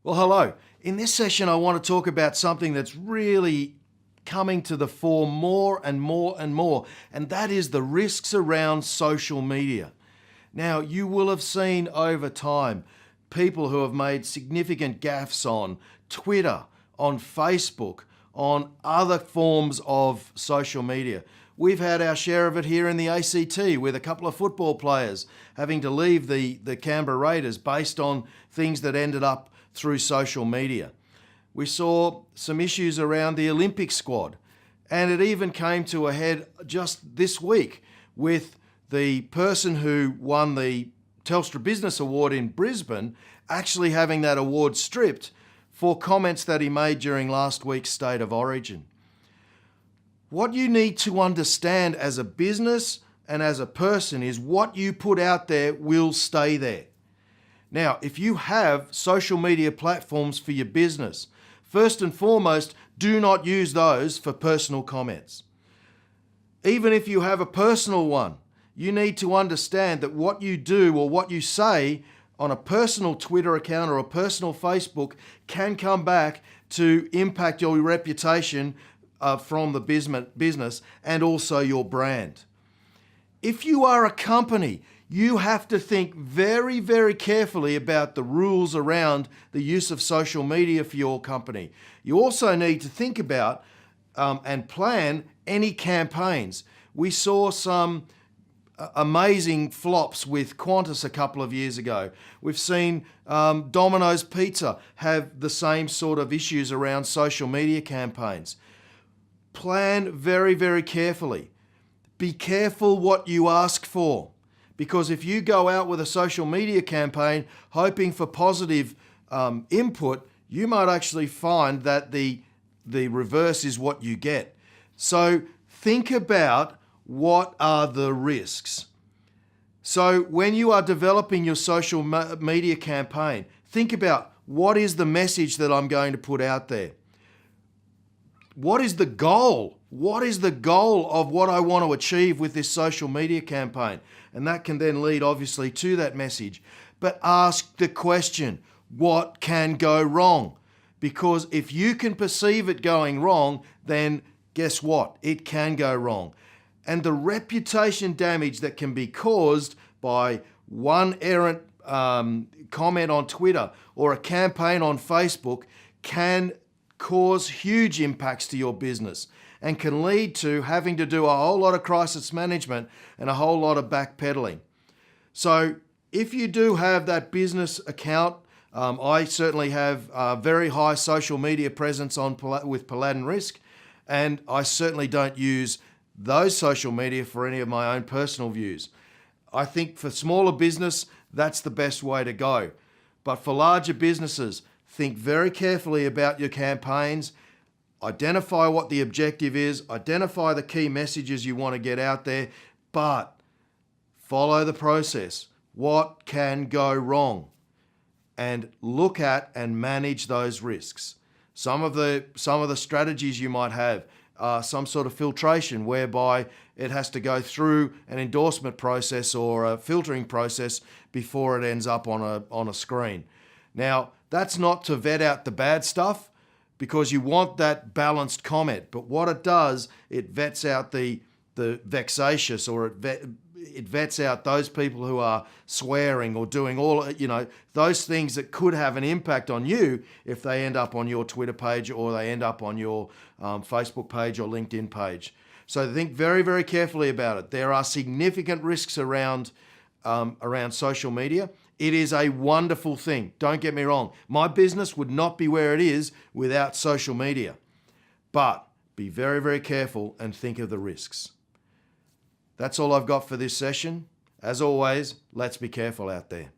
Well, hello. In this session, I want to talk about something that's really coming to the fore more and more and more, and that is the risks around social media. Now, you will have seen over time people who have made significant gaffes on Twitter, on Facebook, on other forms of social media. We've had our share of it here in the ACT with a couple of football players having to leave the Canberra Raiders based on things that ended up through social media. We saw some issues around the Olympic squad, and it even came to a head just this week with the person who won the Telstra Business Award in Brisbane actually having that award stripped for comments that he made during last week's State of Origin. What you need to understand as a business and as a person is what you put out there will stay there. Now, if you have social media platforms for your business, first and foremost, do not use those for personal comments. Even if you have a personal one, you need to understand that what you do or what you say on a personal Twitter account or a personal Facebook can come back to impact your reputation from the business and also your brand. If you are a company, you have to think very, very carefully about the rules around the use of social media for your company. You also need to think about and plan any campaigns. We saw some amazing flops with Qantas a couple of years ago. We've seen Domino's Pizza have the same sort of issues around social media campaigns. Plan very, very carefully. Be careful what you ask for. Because if you go out with a social media campaign hoping for positive input, you might actually find that the reverse is what you get. So think about what are the risks. So when you are developing your social media campaign, think about what is the message that I'm going to put out there. What is the goal? What is the goal of what I want to achieve with this social media campaign? And that can then lead obviously to that message. But ask the question, what can go wrong? Because if you can perceive it going wrong, then guess what? It can go wrong. And the reputation damage that can be caused by one errant comment on Twitter or a campaign on Facebook can cause huge impacts to your business and can lead to having to do a whole lot of crisis management and a whole lot of backpedaling. So if you do have that business account, I certainly have a very high social media presence with Paladin Risk, and I certainly don't use those social media for any of my own personal views. I think for smaller business, that's the best way to go. But for larger businesses, think very carefully about your campaigns, identify what the objective is, identify the key messages you want to get out there, but follow the process. What can go wrong? And look at and manage those risks. Some of the strategies you might have are some sort of filtration whereby it has to go through an endorsement process or a filtering process before it ends up on a screen. Now, that's not to vet out the bad stuff because you want that balanced comment. But what it does, it vets out the vexatious, or it vets out those people who are swearing or doing all, those things that could have an impact on you if they end up on your Twitter page or they end up on your Facebook page or LinkedIn page. So think very, very carefully about it. There are significant risks around social media. It is a wonderful thing. Don't get me wrong. My business would not be where it is without social media. But be very, very careful and think of the risks. That's all I've got for this session. As always, let's be careful out there.